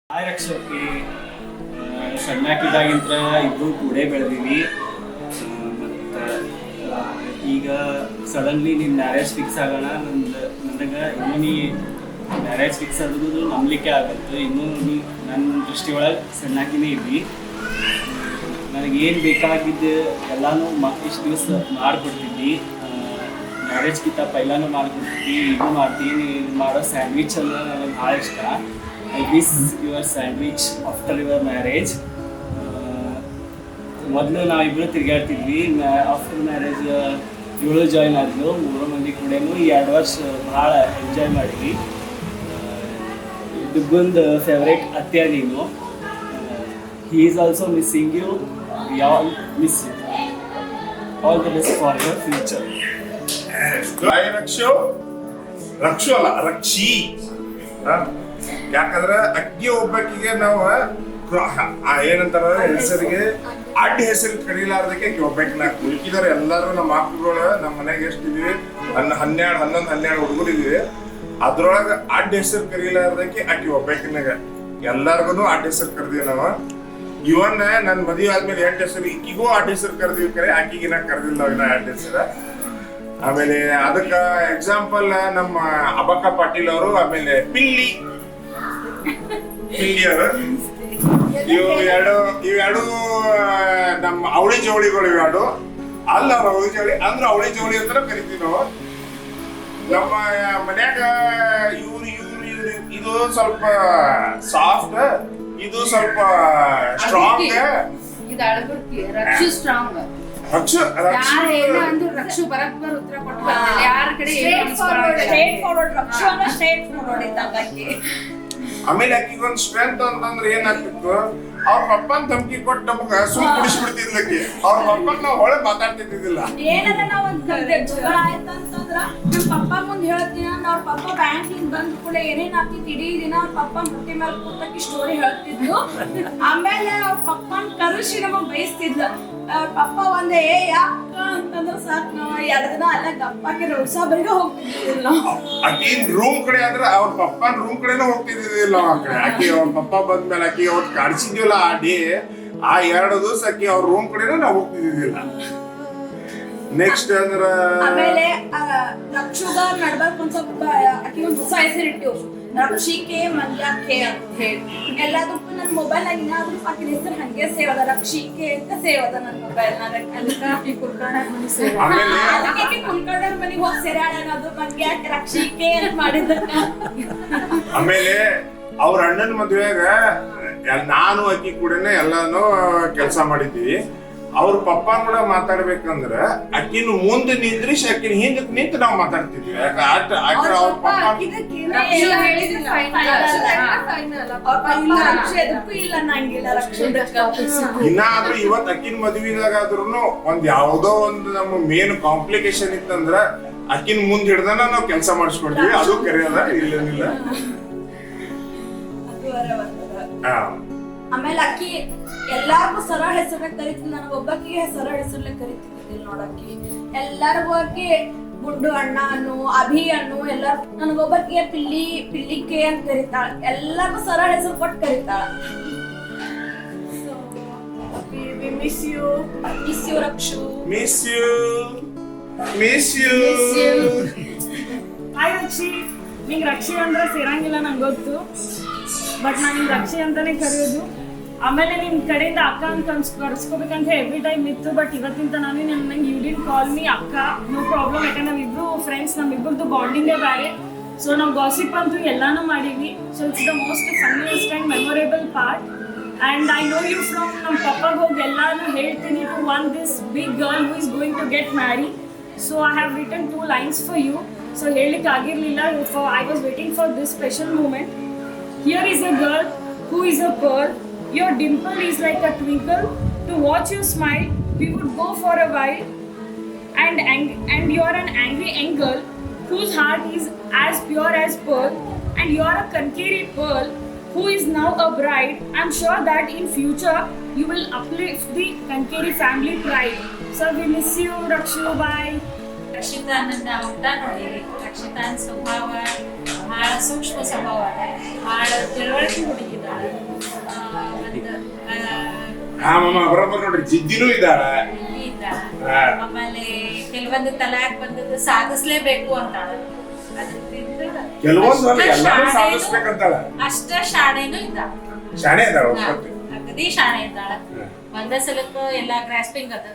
Hi ರಕ್ಷಕಿ, ಸಣ್ಣಕ್ಕಿದ್ದಾಗಿಂತ ಇಬ್ಬರು ಕೂಡೇ ಬೆಳೆದೀವಿ. ಮತ್ತು ಈಗ ಸಡನ್ಲಿ ನಿನ್ನ ಮ್ಯಾರೇಜ್ ಫಿಕ್ಸ್ ಆಗೋಣ. ನನಗೆ ಇನ್ನೂ ನೀ ಮ್ಯಾರೇಜ್ ಫಿಕ್ಸ್ ಆಗೋದು ನಂಬಲಿಕ್ಕೆ ಆಗುತ್ತೆ. ಇನ್ನೂ ನೀ ನನ್ನ ದೃಷ್ಟಿಯೊಳಗೆ ಸಣ್ಣಾಕಿನೇ ಇದ್ವಿ. ನನಗೇನು ಬೇಕಾಗಿದ್ದು ಎಲ್ಲನೂ ಇಷ್ಟು ದಿವಸ ಮಾಡಿಕೊಡ್ತಿದ್ವಿ. ಮ್ಯಾರೇಜ್ಗಿಂತ ಪೈಲಾನು ಮಾಡಿಕೊಡ್ತಿದ್ವಿ, ಈಗೂ ಮಾಡ್ತೀನಿ. ಮಾಡೋ ಸ್ಯಾಂಡ್ವಿಚ್ ಎಲ್ಲ ನನಗೆ ಭಾಳ ಇಷ್ಟ. I miss your sandwich after your marriage. ಮೊದಲು ನಾವಿಬ್ಬರು ತಿರುಗಾಡ್ತಿದ್ವಿ. ಆಫ್ಟರ್ ಮ್ಯಾರೇಜ್ ಇವಳು ಜಾಯ್ನ್ ಆದ್ಲು. 3 ಮಂದಿ ಕೂಡ ಈ 2 ವರ್ಷ ಭಾಳ ಎಂಜಾಯ್ ಮಾಡಿದ್ವಿ. ದುಗ್ಗಂದು ಫೇವ್ರೇಟ್ ಅತ್ಯ ನೀನು. He is also missing you. We all miss you. All the best for your future. Rakshu ಅಲ್ಲ, ರಕ್ಷಿ. ಯಾಕಂದ್ರೆ ಅಕ್ಕಿ ಒಬ್ಬಾಕಿಗೆ ನಾವು ಏನಂತಾರ ಹೆಸರಿಗೆ ಅಡ್ಡ ಹೆಸರು ಕರೀಲಾರ್ದಕ್ಕೆ ಅಕ್ಕಿ ಒಬ್ಬಾಕಿನ ಉಳ್ಕಿದಾರೆ. ಎಲ್ಲರೂ ನಮ್ಮ ಮಕ್ಕಳುಗಳು ನಮ್ಮ ಮನೆಗೆ ಎಷ್ಟಿದೀವಿ, 11 ಹುಡುಗರು ಇದೀವಿ. ಅದ್ರೊಳಗೆ ಅಡ್ಡ ಹೆಸರು ಕರೀಲಾರ್ದಕ್ಕೆ ಅಕ್ಕಿ ಒಬ್ಬಾಕಿನಾಗ ಎಲ್ಲಾರ್ಗು ಅಡ್ಡ ಹೆಸರು ಕರ್ದೀವಿ ನಾವು. ಇವನ್ ನನ್ನ ಮದುವೆ ಆದ್ಮೇಲೆ 8 ಹೆಸರು ಇಕ್ಕಿಗೂ ಅಡ್ಡ ಹೆಸರು ಕರ್ದೀವಿ. ಕರೆ ಆಕಿಗಿನ ಕರ್ದಿಲ್ಲ ನಾವಿನ್ನ ಅಡ್ಡ ಹೆಸರು. ಆಮೇಲೆ ಅದಕ್ಕ ಎಕ್ಸಾಂಪಲ್ ನಮ್ಮ ಅಬಕ್ಕ ಪಾಟೀಲ್ ಅವರು, ಆಮೇಲೆ ಪಿಲ್ಲಿ ಅವರು. ಇವೆರಡು ನಮ್ಮ ಅವಳಿ ಜೋಳಿಗಳು. ಇವೆರಡು ಅಲ್ಲ, ಅವ್ರ ಅವಳಿ ಜೋಳಿ ಅಂದ್ರೆ ಅವಳಿ ಜೋಳಿ ಅಂತ ಕರಿತೀವಿ ನಾವು. ನಮ್ಮ ಮನ್ಯಾಗ ಇವ್ರು ಇದು ಸ್ವಲ್ಪ ಸಾಫ್ಟ್, ಇದು ಸ್ವಲ್ಪ ಸ್ಟ್ರಾಂಗ್. ಆಮೇಲೆ ಆಕಿಗೊಂದು ಸ್ಟ್ರೆಂತ್ ಅಂತಂದ್ರೆ ಏನಾಗ್ತಿತ್ತು, ಅವ್ರ ಪಪ್ಪನ್ ಧಮಕಿ ಕೊಟ್ಟು ನಮಗ ಸುಮ್ ಕುಡಿಸ್ಬಿಡ್ತಿದ್ಲಕ್ಕಿ. ಅವ್ರ ಪಪ್ಪನ್ ನಾವ್ ಒಳಗೆ ಮಾತಾಡ್ತಿದ್ದಿಲ್ಲ. ಏನದ ನಾವ್ ಒಂದ್ ಜಗಳ ಆಯ್ತಂತಂದ್ರ ನಮ್ ಪಪ್ಪ ಮುಂದ್ ಹೇಳ್ತೀನಿ. ಅವ್ರ ಪಪ್ಪ ಬ್ಯಾಂಕಿಂದ ಬಂದ್ ಕೂಡ ಏನೇನ್ ಆಗ್ತಿತ್ತು ಇಡೀ ದಿನ ಅವ್ರ ಪಪ್ಪ ಮುಟ್ಟಿ ಮೇಲೆ ಕೂತಕ್ಕಿ ಸ್ಟೋರಿ ಹೇಳ್ತಿದ್ಲು. ಆಮೇಲೆ ಅವ್ರ ಪಪ್ಪನ್ ಕರುಷಿ ನಮಗ್ ಬಯಸ್ತಿದ್ಲು. ಅವ್ರ ಪಪ್ಪ ಒಂದೇ ಯಾಕ ಅಂತಂದ್ರ ಸಾಕ್ ನಾವ್ 2 ದಿನ ಅಲ್ಲ ಗಪ್ಪಾಕಿ ರೌಸಾಬರಿಗೆ ಹೋಗ್ತಿದ್ದಿಲ್ಲ. ಆಕಿನ್ ರೂಮ್ ಕಡೆ ಅಂದ್ರೆ ಅವ್ರ ಪಪ್ಪನ್ ರೂಮ್ ಕಡೆನೂ ಹೋಗ್ತಿದ್ದಿಲ್ಲ. ಆಕಿ ಅವ್ರ ಪಪ್ಪ ಬಂದ್ಮೇಲೆ ಆಕಿ ಅವ್ರು ಕಾಡ್ಸಿದ್ವಿಲ್ಲ ಆ ಡೇ, ಆ 2 ದಿವಸ ಆಕಿ ಅವ್ರ ರೂಮ್ ಕಡೆನೂ ನಾವ್ ಹೋಗ್ತಿದ್ದಿಲ್ಲ. ನೆಕ್ಸ್ಟ್ ಅಂದ್ರ ಆಮೇಲೆ ರಕ್ಷುಗ ನಡ್ಬರ್ಕ್ ಒಂದ್ ಸ್ವಲ್ಪ ಆಕಿ ಒಂದ್ ಹೊಸ ಹೆಸರಿಟ್ಟಿವ್, ರಕ್ಷಿಕೆ ಮಂಗ್ಯಾಕೆ ಅಂತ ಹೇಳಿ. ಎಲ್ಲದಕ್ಕೂ ನನ್ನ ಮೊಬೈಲ್ ನಾಗ ಏನಾದ್ರೂ ಆಕಿನ ಹೆಸರು ಹಂಗೆ ಸೇವ್ ಅದ, ರಕ್ಷಿಕೆ ಅಂತ ಸೇವ್ ಅದ ನನ್ನ ಮೊಬೈಲ್ ನಾಗ. ಅದಕ್ಕೆ ಕುಲ್ಕರ್ಣ ಮನೆಗೆ ಹೋಗಿ ಸೇರಾಳ ಅನ್ನೋದು ಮಂಗ್ಯಾಕೆ ರಕ್ಷಿಕೆ ಅಂತ ಮಾಡಿದ. ಆಮೇಲೆ ಅವ್ರ ಅಣ್ಣನ ಮದ್ವೆಯಾಗ ನಾನು ಅಕ್ಕಿ ಕೂಡನೆ ಎಲ್ಲಾನು ಕೆಲಸ ಮಾಡಿದ್ವಿ. ಅವ್ರ ಪಪ್ಪ ಕೂಡ ಮಾತಾಡ್ಬೇಕಂದ್ರ ಅಕ್ಕಿನ ಮುಂದೆ ನಿಂದ್ರಿಸಿ ಅಕ್ಕಿನ ಹಿಂದಕ್ ನಿಂತು ನಾವ್ ಮಾತಾಡ್ತಿದ್ವಿ. ಅವ್ರ ಪಪ್ಪ ಇನ್ನಾದ್ರೂ ಇವತ್ ಅಕ್ಕಿನ ಮದ್ವಿದಾಗಾದ್ರೂ ಒಂದ್ ಯಾವ್ದೋ ಒಂದು ನಮ್ಮ ಮೇನ್ ಕಾಂಪ್ಲಿಕೇಶನ್ ಇತ್ತಂದ್ರ ಅಕ್ಕಿನ ಮುಂದ್ ಹಿಡ್ದನ ನಾವ್ ಕೆಲಸ ಮಾಡಿಸ್ಕೊಂಡ್ವಿ. ಅದು ಕರೆಯದ ಇಲ್ಲನಿಲ್ಲ. ಆಮೇಲೆ ಅಕ್ಕಿ ಎಲ್ಲಾರ್ಗು ಸರಳ ಹೆಸರನ್ನ ಕರಿತಿದ್ಲು, ನನಗೆ ಒಬ್ಬಕ್ಕಿಗೆ ಸರಳ ಹೆಸರಲ್ಲೇ ಕರಿತಿದ್ದಿಲ್ಲ ನೋಡಕ್ಕಿ. ಎಲ್ಲಾರ್ಗು ಅಕ್ಕಿ ಗುಂಡು ಅಣ್ಣ ಅನ್ನು, ಅಭಿ ಅನ್ನು, ಎಲ್ಲಾರು ನನಗೊಬ್ಬಕ್ಕಿಗೆ ಪಿಲ್ಲಿಕೆ ಅಂತ ಕರಿತಾಳ. ಎಲ್ಲಾರ್ಗು ಸರಳ ಹೆಸರು ಕೊಟ್ಟು ಕರಿತಾಳ. Miss you Rakshu. Miss you. Hi Rakshi. ನಿಂಗೆ ರಕ್ಷಿ ಅಂದ್ರೆ ಸೇರಂಗಿಲ್ಲ ನಂಗೆ ಗೊತ್ತು, ಬಟ್ ನಾನು ನಿಂಗೆ ರಕ್ಷಿ ಅಂತಾನೆ ಕರೆಯೋದು. ಆಮೇಲೆ ನಿನ್ನ ಕಡೆಯಿಂದ ಅಕ್ಕ ಅಂತ ಕರ್ಸ್ಕೋಬೇಕಂತ ಎವ್ರಿ ಟೈಮ್ ಇತ್ತು, ಬಟ್ ಇವತ್ತಿಂತ ನಾನು ನಂಗೆ ಯು ಡಿಡ್ ಕಾಲ್ ಮೀ ಅಕ್ಕ. No problem. ಯಾಕಂದ್ರೆ ನಾವಿಬ್ರು ಫ್ರೆಂಡ್ಸ್, ನಮ್ಮಿಬ್ಬರದ್ದು ಬಾಂಡಿಂಗೇ ಬೇರೆ. ಸೊ ನಾವು ಗಾಸಿಪ್ ಅಂತೂ ಎಲ್ಲಾನು ಮಾಡೀವಿ. So it's the most funniest and memorable part. And I know you from ನಮ್ಮ ಪಪ್ಪಗೆ ಹೋಗಿ ಎಲ್ಲಾನು ಹೇಳ್ತೀನಿ to one this big girl who is going to get marry. So I have written 2 lines for you. So ಹೇಳಲಿಕ್ಕೆ ಆಗಿರಲಿಲ್ಲ. I was waiting for this special moment. Here is a girl who is a pearl. Your dimple is like a twinkle. To watch you smile, we would go for a while. And you are an angry young girl whose heart is as pure as pearl. And you are a Kankeri pearl who is now a bride. I'm sure that in future you will uplift the Kankeri family pride. So we miss you, Rakshu. Bye. Rakshita ನನ್ನ ಊಟ ನೋಡಿ. ರಕ್ಷಿತಾನ್ ಸ್ವಭಾವ ಭಾಳ ಸೂಕ್ಷ್ಮ ಸ್ವಭಾವ, ಭಾಳ ತಿಳುವಳಿಕೆ ಹುಡುಗಿದ. ಹಾ ಮಾಮ ಬರೋಬ್ಬರ ನೋಡ್ರಿ ಜಿದ್ದಿನೂ ಇದ್ದಾಳ ಹಾ. ಆಮೇಲೆ ಕೆಲವೊಂದು ತಲೆಯಾಗ ಬಂದದ್ದು ಸಾಧಿಸ್ಲೇಬೇಕು ಅಂತಾಳ ಕೆಲವೊಂದು ಅಲ್ಲ ಎಲ್ಲಾನು ಸಾಧಿಸ್ಬೇಕಂತಾಳ ಅಷ್ಟ ಶಾಣೆನೂ ಇದ್ದಾಳ ಶಾಣೆ ಇದ್ದಾಳ ಅಗದಿ ಶಾಣೆ ಇದ್ದಾಳ ಒಂದೇ ಸಲಕ್ಕ ಎಲ್ಲಾ ಗ್ರಾಸ್ಪಿಂಗ್ ಅದ